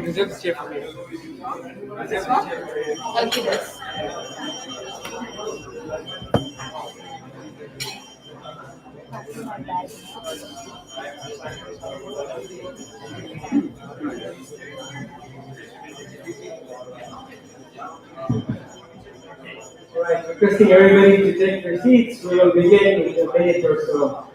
Reserve the chair for me. Reserve the chair. Okay, yes. All right, requesting everybody to take their seats. We will begin in a minute or so.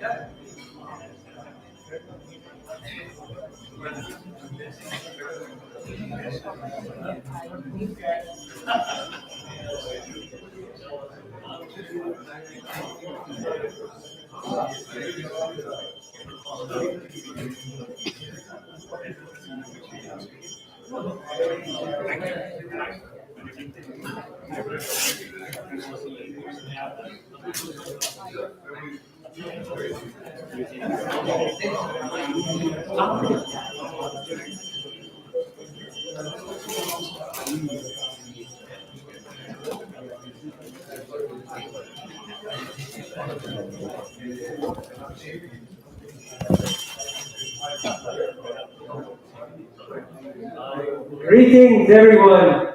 Greetings, everyone.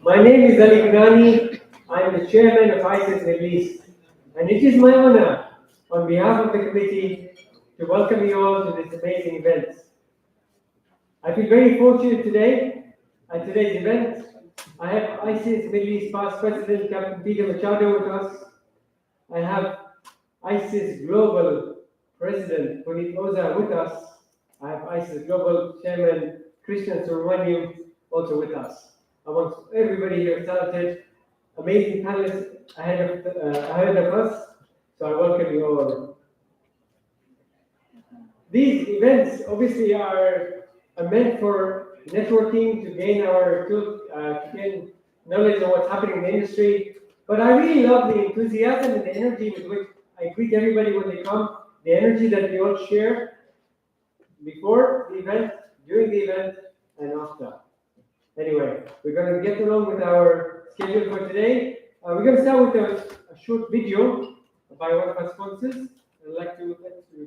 My name is Irani. I am the chairman of ICS Middle East, and it is my honor, on behalf of the committee, to welcome you all to this amazing event. I feel very fortunate today at today's event. I have ICS Middle East past president Capt. with us. I have ICS Global President Punit with us. I have ICS Global Chairman Krishna Subramaniam also with us. I want everybody here talented, amazing panelists ahead of us, so I welcome you all. These events obviously are meant for networking, to gain knowledge of what's happening in the industry. But I really love the enthusiasm and the energy with which I greet everybody when they come, the energy that we all share before the event, during the event, and after. Anyway, we're going to get along with our schedule for today. We're going to start with a short video by one of our sponsors. I'd like to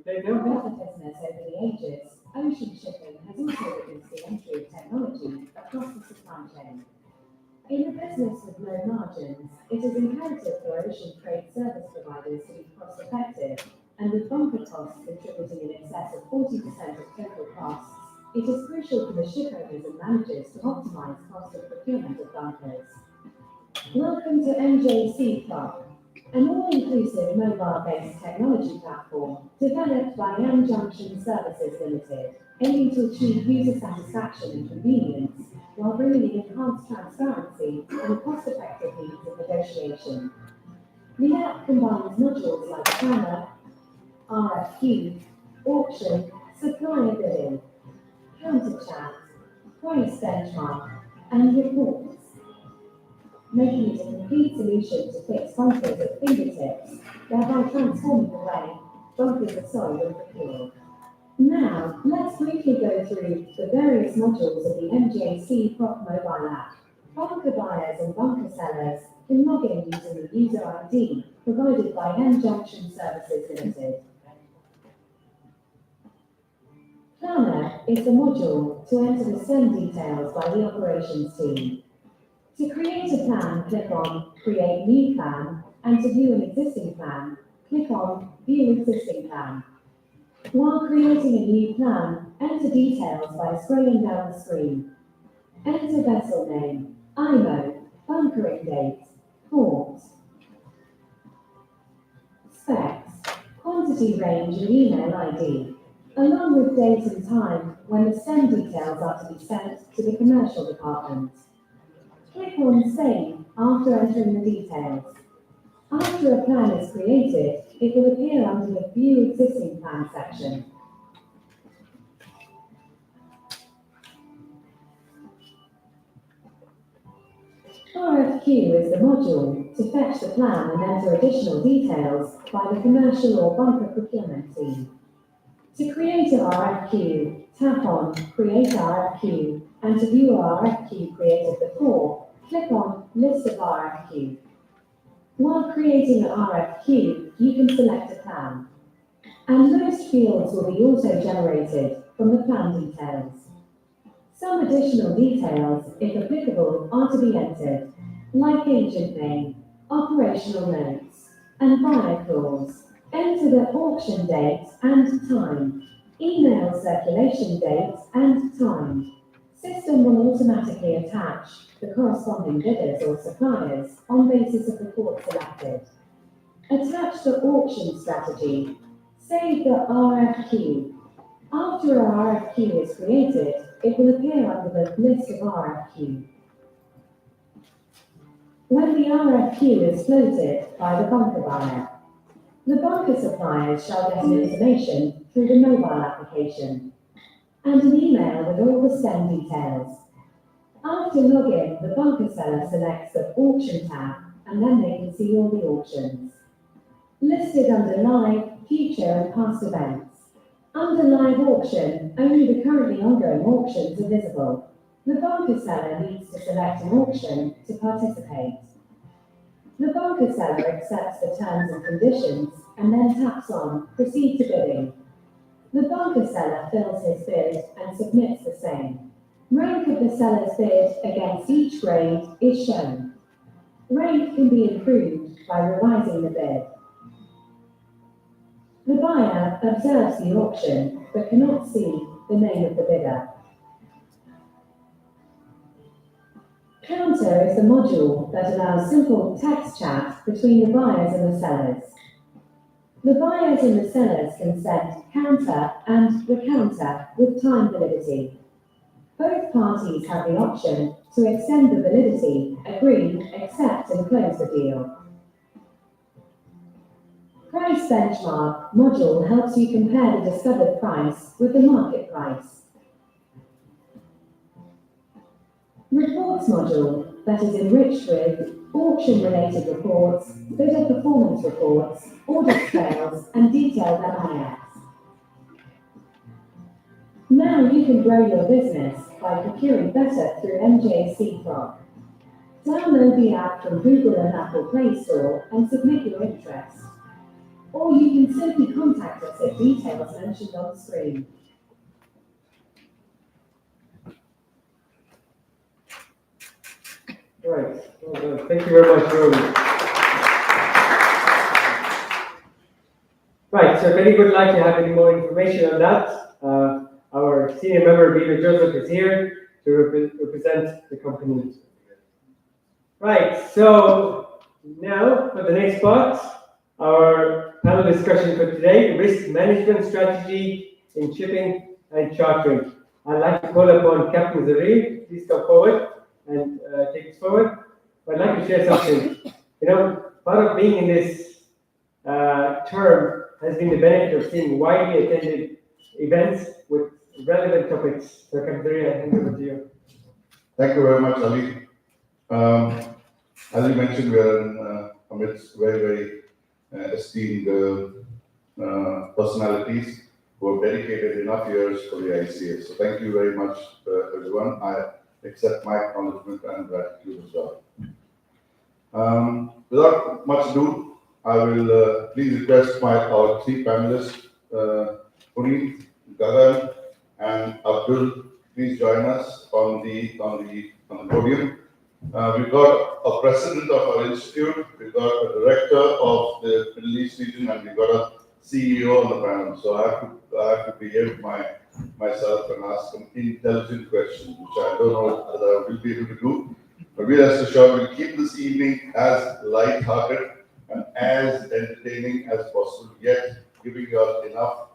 play them. Business over the ages, ocean shipping has also witnessed the entry of technology across the supply chain. In a business with low margins, it is imperative for ocean freight service providers to be cost-effective, and with bunker costs contributing in excess of 40% of total costs, it is crucial for the shipowners and managers to optimize cost of procurement of bunkers. Welcome to MJC Club, an all-inclusive mobile-based technology platform developed by Junction Services Limited, aiming to achieve user satisfaction and convenience while bringing enhanced transparency and cost-effective means of negotiation. The app combines modules like planner, RFQ, auction, supplier bidding, counter chat, price benchmark, and reports, making it a complete solution to fix bunkers at fingertips, thereby transforming the way bunkers are sold and procured. Now, let's briefly go through the various modules of the MJC Prop mobile app. Bunker buyers and bunker sellers can log in using the user ID provided by Junction Services Limited. Planner is the module to enter the send details by the operations team. To create a plan, click on Create New Plan, and to view an existing plan, click on View Existing Plan. While creating a new plan, enter details by scrolling down the screen. Enter vessel name, IMO, bunkering date, port. Specs, quantity range and email ID, along with date and time when the send details are to be sent to the commercial department. Click on Save after entering the details. After a plan is created, it will appear under the View Existing Plan section. RFQ is the module to fetch the plan and enter additional details by the commercial or bunker procurement team. To create an RFQ, tap on Create RFQ, and to view a RFQ created before, click on List of RFQ. While creating an RFQ, you can select a plan, and most fields will be auto-generated from the plan details. Some additional details, if applicable, are to be entered, like agent name, operational notes, and buyer clause. Enter the auction date and time, email circulation date and time. System will automatically attach the corresponding bidders or suppliers on basis of the port selected. Attach the auction strategy. Save the RFQ. After a RFQ is created, it will appear under the list of RFQ. When the RFQ is floated by the bunker buyer, the bunker suppliers shall get an information through the mobile application and an email with all the spend details. After login, the bunker seller selects the auction tab and then they can see all the auctions. Listed under live, future and past events. Under live auction, only the currently ongoing auctions are visible. The bunker seller needs to select an auction to participate. The bunker seller accepts the terms and conditions and then taps on Proceed to Bidding. The bunker seller fills his bid and submits the same. Rank of the seller's bid against each grade is shown. Rank can be improved by revising the bid. The buyer observes the auction but cannot see the name of the bidder. Counter is the module that allows simple text chat between the buyers and the sellers. The buyers and the sellers can set counter and recounter with time validity. Both parties have the option to extend the validity, agree, accept and close the deal. Price Benchmark module helps you compare the discovered price with the market price. Reports module that is enriched with auction-related reports, bidder performance reports, audit trails, and detailed MIS. Now you can grow your business by procuring better through M.Sc Proc. Download the app from Google and Apple Play Store and submit your interest. Or you can simply contact us at details mentioned on the screen. Right. Well, thank you very much, Rory. Right. So if anybody would like to have any more information on that, our senior member, Viva Joseph, is here to represent the company. Right. So now for the next part, our panel discussion for today: risk management strategy in shipping and chartering. I'd like to call upon Captain Zarir. Please come forward and take us forward. I'd like to share something. Part of being in this term has been the benefit of seeing widely attended events with relevant topics. So, Captain Zarir, I hand over to you. Thank you very much, Ali. As you mentioned, we are amidst very esteemed personalities who have dedicated enough years for the ICS. So thank you very much, everyone. I accept my acknowledgement and gratitude as well. Without much ado, I will please request our three panelists, Punit, Gagan, and Abdul, please join us on the podium. We've got a president of our institute, we've got a director of the Middle East region, and we've got a CEO on the panel. So I have to behave myself and ask some intelligent questions, which I don't know whether I will be able to do. But we rest assured we'll keep this evening as light-hearted and as entertaining as possible, yet giving you all enough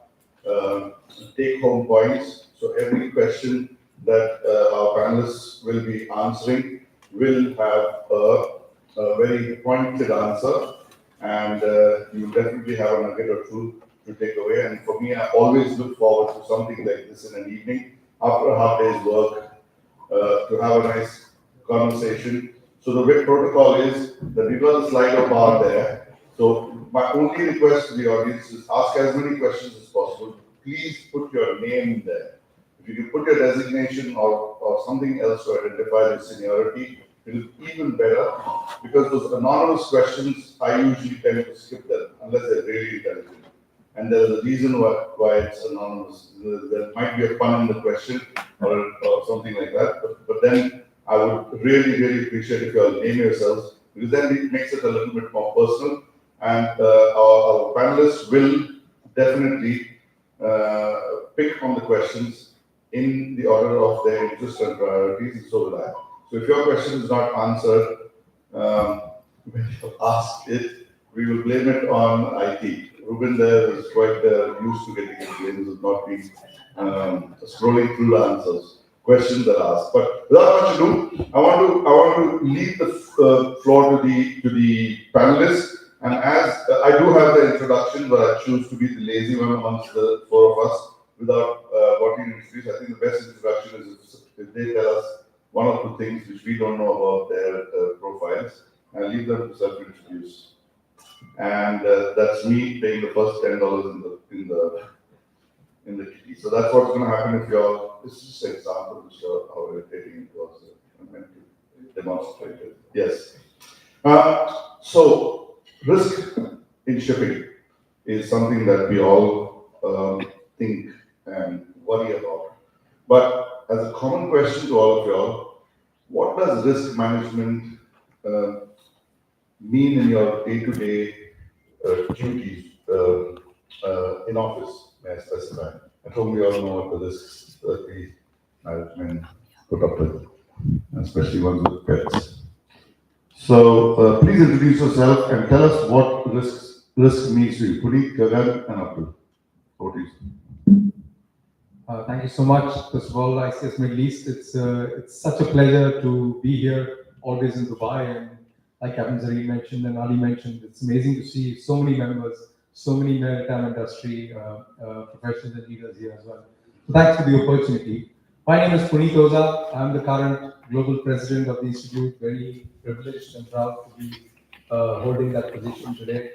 take-home points. So every question that our panelists will be answering will have a very pointed answer, and you definitely have a nugget or two to take away. And for me, I always look forward to something like this in an evening after a half day's work, to have a nice conversation. So the way protocol is that we've got a Slido bar there. So my only request to the audience is ask as many questions as possible. Please put your name there. If you can put your designation or something else to identify your seniority, it is even better, because those anonymous questions, I usually tend to skip them unless they're really intelligent. And there's a reason why it's anonymous. There might be a pun in the question or something like that, but then I would really, really appreciate if you all name yourselves, because then it makes it a little bit more personal. And our panelists will definitely pick on the questions in the order of their interest and priorities, and so will I. So if your question is not answered when you ask it, we will blame it on IT. Ruben there is quite used to getting blames of not being scrolling through the answers. Questions are asked. But without much ado, I want to leave the floor to the panelists. And as I do have the introduction, but I choose to be the lazy one amongst the four of us without wanting to introduce. I think the best introduction is if they tell us one or two things which we don't know about their profiles, and leave them to self-introduce. And that's me paying the first $10 in the kitty. So that's what's going to happen if you're. This is just an example to show how irritating it was. I meant to demonstrate it. Yes. So risk in shipping is something that we all think and worry about. But as a common question to all of y'all, what does risk management mean in your day-to-day duties in office? May I specify? I hope we all know what the risks that we management put up with, especially ones with pets. So please introduce yourself and tell us what risk means to you. Punit, Gagan, and Abdul. Over to you. Thank you so much. First of all, ICS Middle East, it's such a pleasure to be here, always in Dubai. And like Captain Zarir mentioned and Ali mentioned, it's amazing to see so many members, so many maritime industry professionals and leaders here as well. So thanks for the opportunity. My name is Punit Oza. I'm the current global president of the Institute. Very privileged and proud to be holding that position today.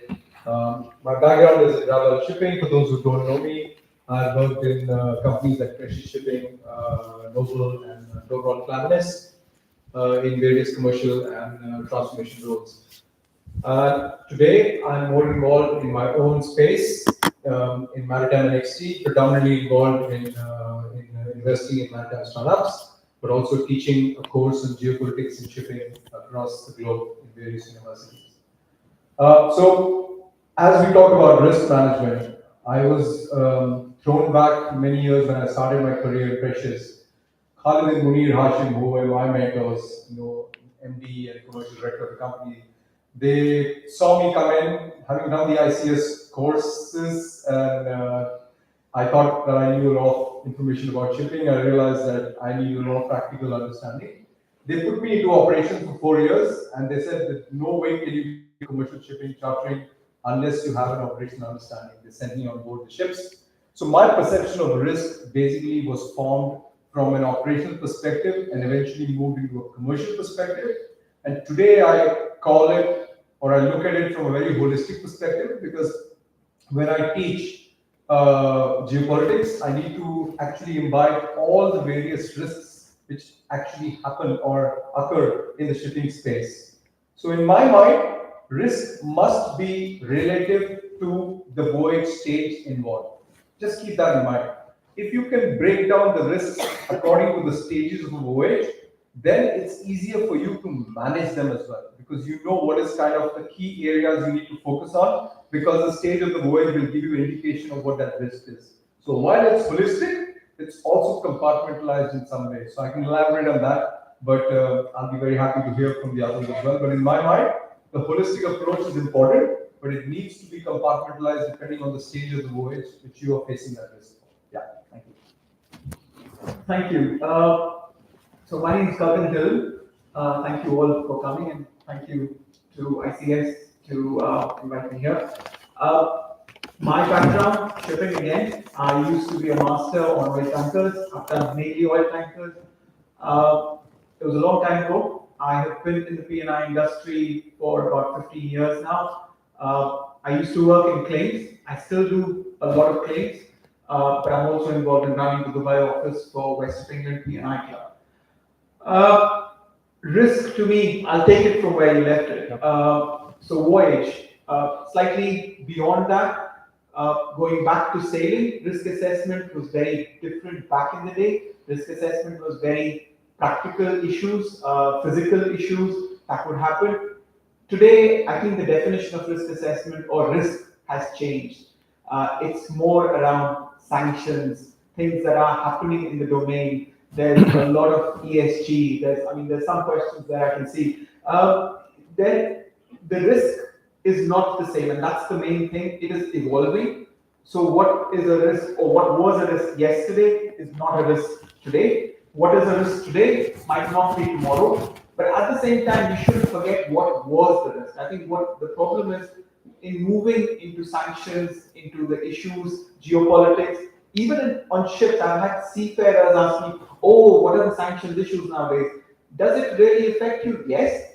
My background is in travel shipping. For those who don't know me, I've worked in companies like Precious Shipping, Noble, and overall Panelists in various commercial and transformation roles. Today, I'm more involved in my own space in Maritime NXT, predominantly involved in investing in maritime startups, but also teaching a course on geopolitics and shipping across the globe in various universities. So, as we talk about risk management, I was thrown back many years when I started my career in Precious. Khalid and Munir Hashim, who were my mentors, MD and commercial director of the company, they saw me come in, having done the ICS courses, and I thought that I knew a lot of information about shipping. I realized that I needed a lot of practical understanding. They put me into operations for 4 years, and they said that no way can you do commercial shipping, chartering, unless you have an operational understanding. They sent me on board the ships. So my perception of risk basically was formed from an operational perspective and eventually moved into a commercial perspective. And today I call it, or I look at it from a very holistic perspective, because when I teach geopolitics, I need to actually imbibe all the various risks which actually happen or occur in the shipping space. So in my mind, risk must be relative to the voyage stage involved. Just keep that in mind. If you can break down the risks according to the stages of a voyage, then it's easier for you to manage them as well, because you know what is kind of the key areas you need to focus on, because the stage of the voyage will give you an indication of what that risk is. So while it's holistic, it's also compartmentalized in some way. So I can elaborate on that, but I'll be very happy to hear from the others as well. But in my mind, the holistic approach is important, but it needs to be compartmentalized depending on the stage of the voyage which you are facing that risk. Yeah, thank you. Thank you. So my name is Gagan Dhillon. Thank you all for coming, and thank you to ICS to invite me here. My background, shipping again. I used to be a master on oil tankers. I've done mainly oil tankers. It was a long time ago. I have been in the P&I industry for about 15 years now. I used to work in claims. I still do a lot of claims, but I'm also involved in running the Dubai office for West of England P&I Club. Risk to me, I'll take it from where you left it. So voyage, slightly beyond that, going back to sailing, risk assessment was very different back in the day. Risk assessment was very practical issues, physical issues that would happen. Today, I think the definition of risk assessment or risk has changed. It's more around sanctions, things that are happening in the domain. There's a lot of ESG. There's some questions that I can see. Then the risk is not the same, and that's the main thing. It is evolving. So what is a risk, or what was a risk yesterday is not a risk today. What is a risk today might not be tomorrow. But at the same time, we shouldn't forget what was the risk. I think what the problem is in moving into sanctions, into the issues, geopolitics. Even on ships, I've had seafarers ask me, "Oh, what are the sanctions issues nowadays?" Does it really affect you? Yes.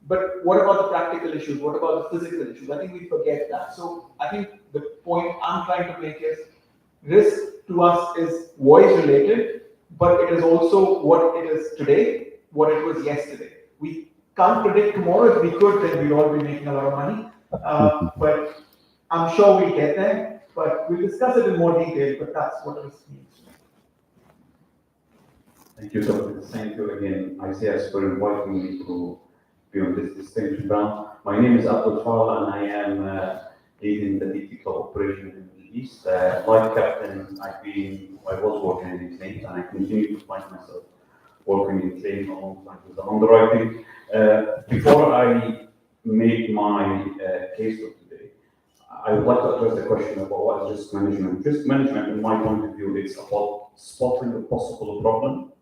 But what about the practical issues? What about the physical issues? I think we forget that. So I think the point I'm trying to make is risk to us is voice related, but it is also what it is today, what it was yesterday. We can't predict tomorrow. If we could, then we'd all be making a lot of money. But I'm sure we'll get there. But we'll discuss it in more detail, but that's what risk means. Thank you, Dr. Thank you again, ICS, for inviting me to be on this distinction round. My name is Abdul Fahl, and I am leading the DT Club operation in the Middle East. Like Captain, I was working in claims, and I continue to find myself working in claims alongside with the underwriting. Before I make my case of today, I would like to address the question about what is risk management. Risk management, in my point of view, is about spotting a possible problem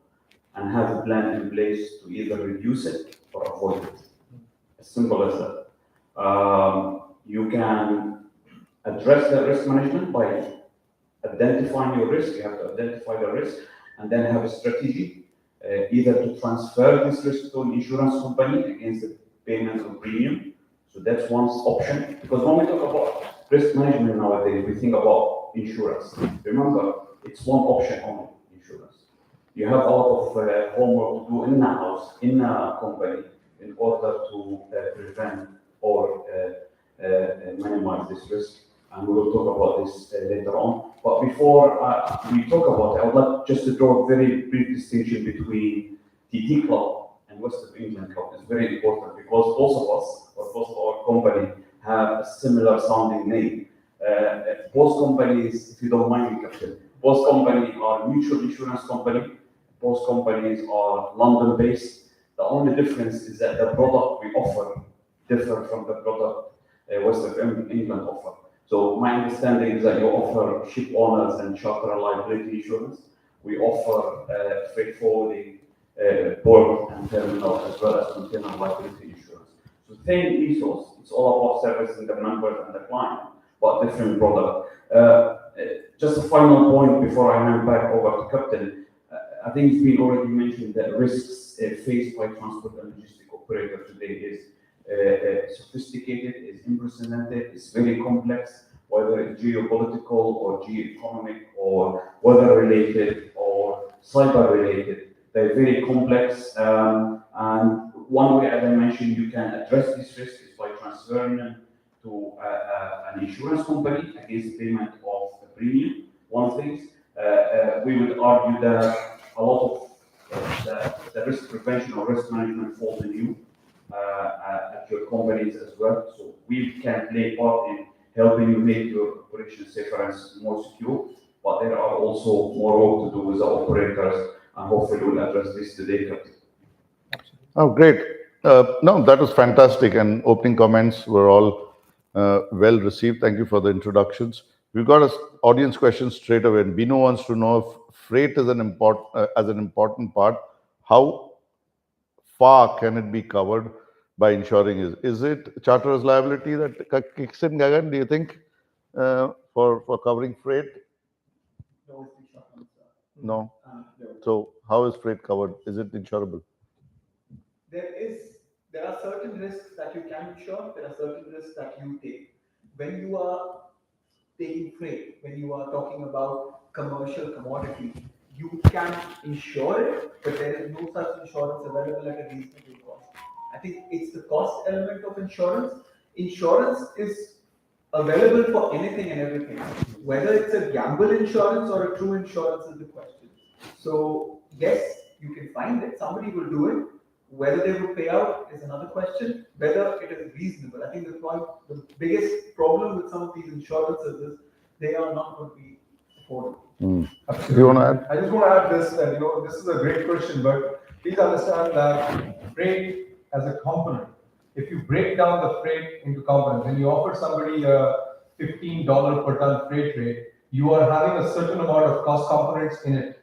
and have a plan in place to either reduce it or avoid it. As simple as that. You can address the risk management by identifying your risk. You have to identify the risk and then have a strategy, either to transfer this risk to an insurance company against the payment of premium. So that's one option. Because when we talk about risk management nowadays, we think about insurance. Remember, it's one option only, insurance. You have a lot of homework to do in the house, in a company, in order to prevent or minimize this risk. And we will talk about this later on. But before we talk about it, I would like just to draw a very brief distinction between TT Club and West of England Club. It's very important because both of us, or both of our company, have a similar sounding name. Both companies, if you don't mind me, Captain, both companies are mutual insurance company. Both companies are London-based. The only difference is that the product we offer differ from the product West of England offer. So my understanding is that you offer ship owners and charter liability insurance. We offer freight forwarding, port and terminal, as well as container liability insurance. So same ethos. It's all about servicing the members and the client, but different product. Just a final point before I hand back over to Captain. I think it's been already mentioned that risks faced by transport and logistic operator today is sophisticated, is unprecedented, it's very complex, whether it's geopolitical or geo-economic or weather-related or cyber-related. They're very complex, and one way, as I mentioned, you can address this risk is by transferring them to an insurance company against the payment of a premium. One thing, we would argue that a lot of the risk prevention or risk management falls in you at your companies as well. So we can play part in helping you make your operations safer and more secure, but there are also more work to do with the operators, and hopefully we'll address this today, Captain. Oh, great. No, that was fantastic, and opening comments were all well received. Thank you for the introductions. We've got an audience question straight away, and Bino wants to know if freight is an important part. How far can it be covered by insuring? Is it charter's liability that kicks in, Gagan, do you think, for covering freight? No. So how is freight covered? Is it insurable? There is certain risks that you can insure, there are certain risks that you take. When you are taking freight, when you are talking about commercial commodity, you can insure it, but there is no such insurance available at a reasonable cost. I think it's the cost element of insurance. Insurance is available for anything and everything. Whether it's a gamble insurance or a true insurance is the question. So yes, you can find it, somebody will do it. Whether they will pay out is another question. Whether it is reasonable. I think the biggest problem with some of these insurances is they are not going to be affordable. Do you want to add? I just want to add this, and this is a great question, but please understand that freight as a component, if you break down the freight into components, and you offer somebody a $15 per ton freight rate, you are having a certain amount of cost components in it.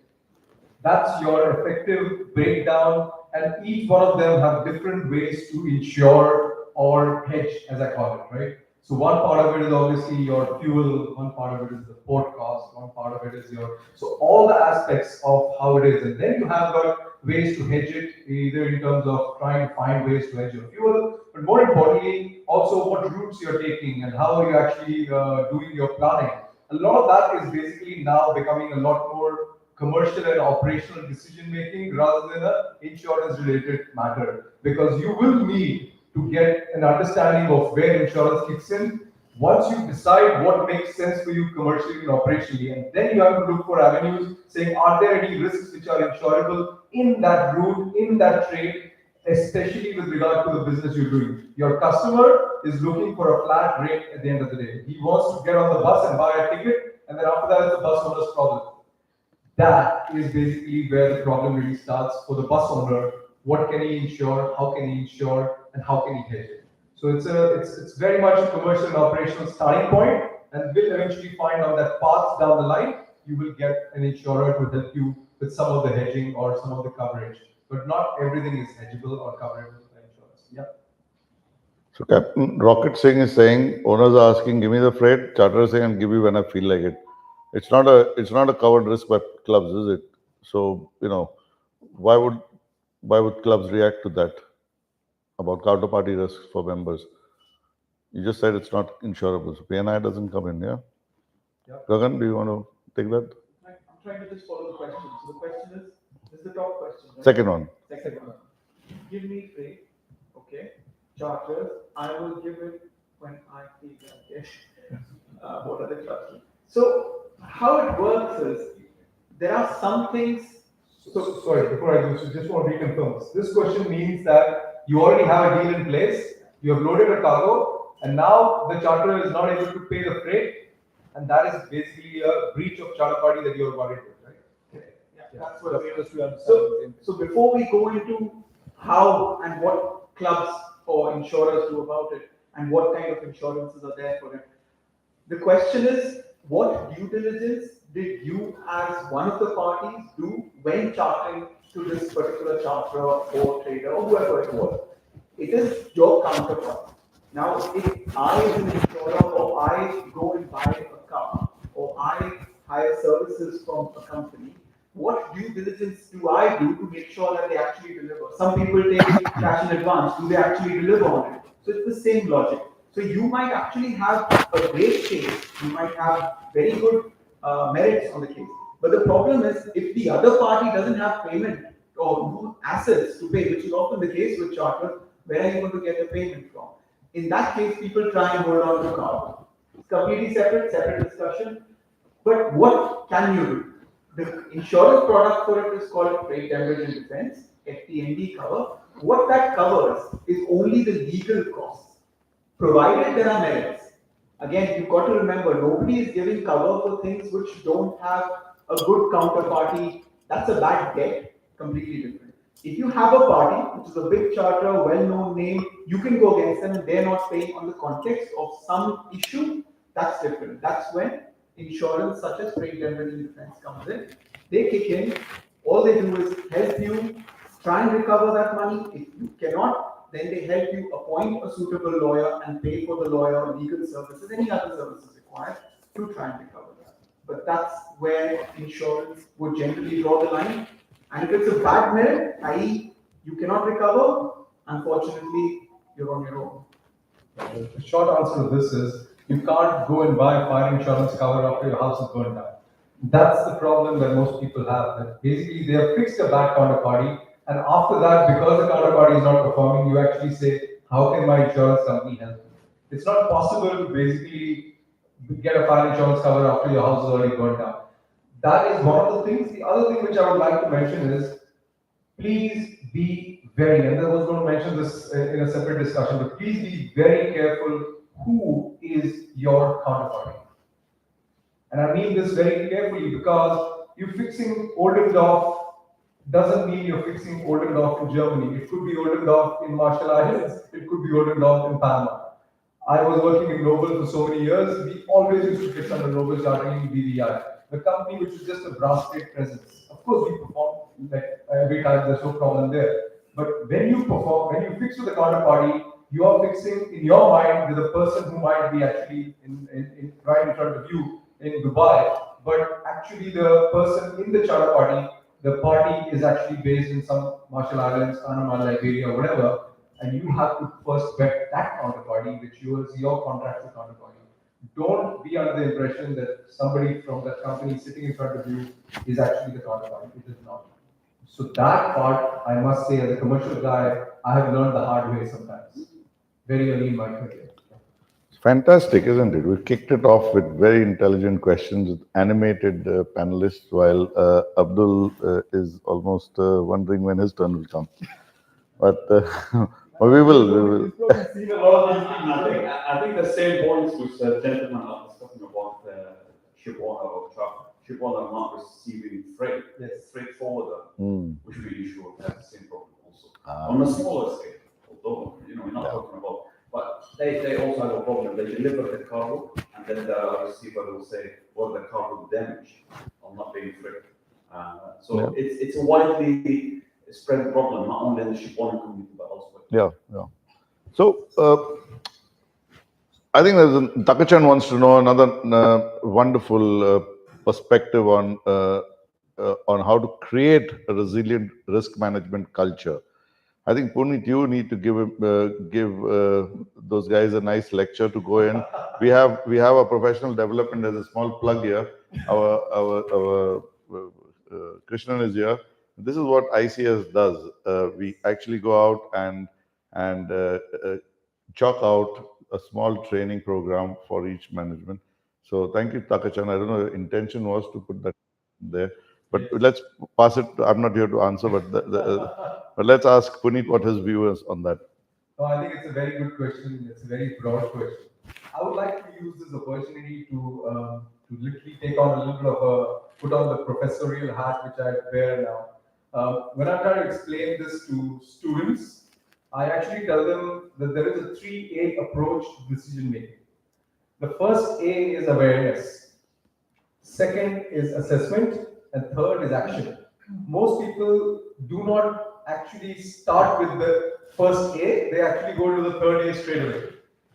That's your effective breakdown, and each one of them have different ways to insure or hedge, as I call it, right? So one part of it is obviously your fuel, one part of it is the port cost, one part of it is so all the aspects of how it is. And then you have got ways to hedge it, either in terms of trying to find ways to hedge your fuel, but more importantly, also what routes you're taking and how you're actually doing your planning. A lot of that is basically now becoming a lot more commercial and operational decision making rather than an insurance related matter, because you will need to get an understanding of where insurance kicks in once you decide what makes sense for you commercially and operationally, and then you have to look for avenues saying, are there any risks which are insurable in that route, in that trade, especially with regard to the business you're doing. Your customer is looking for a flat rate at the end of the day. He wants to get on the bus and buy a ticket, and then after that it's the bus owner's problem. That is basically where the problem really starts for the bus owner. What can he insure? How can he insure? And how can he hedge it? So it's very much a commercial and operational starting point, and will eventually find on that path down the line, you will get an insurer to help you with some of the hedging or some of the coverage. But not everything is hedgeable or coverable by insurance. Yeah. So Captain Rocket Singh is saying, owners are asking, give me the freight, charter is saying, I'll give you when I feel like it. It's not a covered risk by clubs, is it? So, why would clubs react to that about counterparty risks for members? You just said it's not insurable, so PNI doesn't come in, yeah? Yeah. Gagan, do you want to take that? I'm trying to just follow the question. So the question is the top question, right? Second one. Second one. Give me freight, okay? Charters, I will give it when I feel like it. What are the clubs? So how it works is, there are some things. So sorry, before I do, so just want to reconfirm this. This question means that you already have a deal in place, you have loaded a cargo, and now the charter is not able to pay the freight, and that is basically a breach of charter party that you're worried with, right? Yeah, that's what we understand. So before we go into how and what clubs or insurers do about it, and what kind of insurances are there for it, the question is, what due diligence did you as one of the parties do when chartering to this particular charterer or trader or whoever it was? It is your counterpart. Now, if I as an insurer, or I go and buy a car, or I hire services from a company, what due diligence do I do to make sure that they actually deliver? Some people take cash in advance. Do they actually deliver on it? So it's the same logic. So you might actually have a great case. You might have very good merits on the case. But the problem is, if the other party doesn't have payment or no assets to pay, which is often the case with charters, where are you going to get the payment from? In that case, people try and hold on to cargo. It's completely separate discussion. But what can you do? The insurance product for it is called Freight Damage and Defense, FTND cover. What that covers is only the legal costs, provided there are merits. Again, you've got to remember, nobody is giving cover for things which don't have a good counterparty. That's a bad debt, completely different. If you have a party, which is a big charter, well-known name, you can go against them and they're not paying on the context of some issue, that's different. That's when insurance such as Freight Damage and Defense comes in. They kick in, all they do is help you try and recover that money. If you cannot, then they help you appoint a suitable lawyer and pay for the lawyer, legal services, any other services required to try and recover that. But that's where insurance would generally draw the line. And if it's a bad merit, i.e. you cannot recover, unfortunately, you're on your own. The short answer to this is you can't go and buy a fire insurance cover after your house is burned down. That's the problem that most people have. That basically they have fixed a bad counterparty, and after that, because the counterparty is not performing, you actually say, "How can my insurance company help me?" It's not possible to basically get a fire insurance cover after your house is already burned down. That is one of the things. The other thing which I would like to mention is, please be very, and I was going to mention this in a separate discussion, but please be very careful who is your counterparty. And I mean this very carefully because you fixing Oldendorf doesn't mean you're fixing Oldendorf in Germany. It could be Oldendorf in Marshall Islands, it could be Oldendorf in Panama. I was working in Noble for so many years, we always used to fix under Noble chartering BVI, the company which is just a brass plate presence. Of course, we perform like every time, there's no problem there. But when you perform, when you fix with the counterparty, you are fixing in your mind with a person who might be actually right in front of you in Dubai, but actually the person in the charter party, the party is actually based in some Marshall Islands, Panama, Liberia, whatever, and you have to first vet that counterparty, which is your contractual counterparty. Don't be under the impression that somebody from that company sitting in front of you is actually the counterparty. It is not. So that part, I must say, as a commercial guy, I have learned the hard way sometimes, very early in my career. Fantastic, isn't it? We kicked it off with very intelligent questions, with animated panelists, while Abdul is almost wondering when his turn will come. But we will. He's probably seen a lot of these things. I think the same points which the gentleman are discussing about ship owner or truck, ship owner not receiving freight, freight forwarder, which we should have the same problem also. On a smaller scale, although, we're not talking about, but they also have a problem. They deliver the cargo, and then the receiver will say, well, the cargo damaged or not being freight. It's a widely spread problem, not only in the ship owner community, but elsewhere. Yeah. So, I think Takachan wants to know another wonderful perspective on how to create a resilient risk management culture. I think, Punit, you need to give those guys a nice lecture to go in. We have a professional development as a small plug here. Our Krishnan is here. This is what ICS does. We actually go out and chalk out a small training program for each management. So thank you, Takachan. I don't know, the intention was to put that there. But let's pass it. I'm not here to answer, but let's ask Punit what his view is on that. No, I think it's a very good question. It's a very broad question. I would like to use this opportunity to literally take on a little bit of put on the professorial hat which I wear now. When I'm trying to explain this to students, I actually tell them that there is a 3A approach to decision making. The first A is awareness. Second is assessment. And third is action. Most people do not actually start with the first A, they actually go to the third A straight away.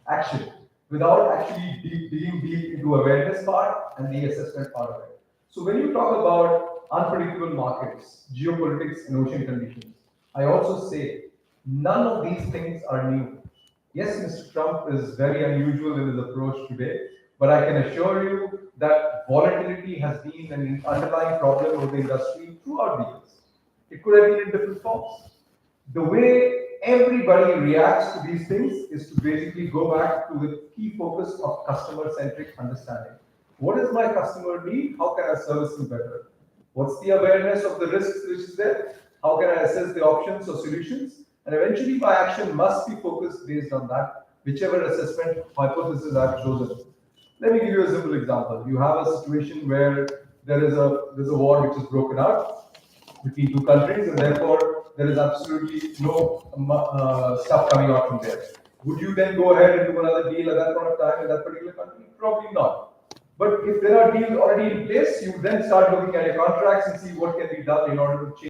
Action. Without actually digging deep into awareness part and the assessment part of it. So when you talk about unpredictable markets, geopolitics and ocean conditions, I also say none of these things are new. Yes, Mr. Trump is very unusual in his approach today, but I can assure you that volatility has been an underlying problem of the industry throughout the years. It could have been in different forms. The way everybody reacts to these things is to basically go back to the key focus of customer-centric understanding. What is my customer need? How can I service them better? What's the awareness of the risks which is there? How can I assess the options or solutions? And eventually my action must be focused based on that, whichever assessment hypothesis I've chosen. Let me give you a simple example. You have a situation where there's a war which is broken out between two countries, and therefore there is absolutely no stuff coming out from there. Would you then go ahead and do another deal at that point of time in that particular country? Probably not. But if there are deals already in place, you then start looking at your contracts and see what can be done in order to change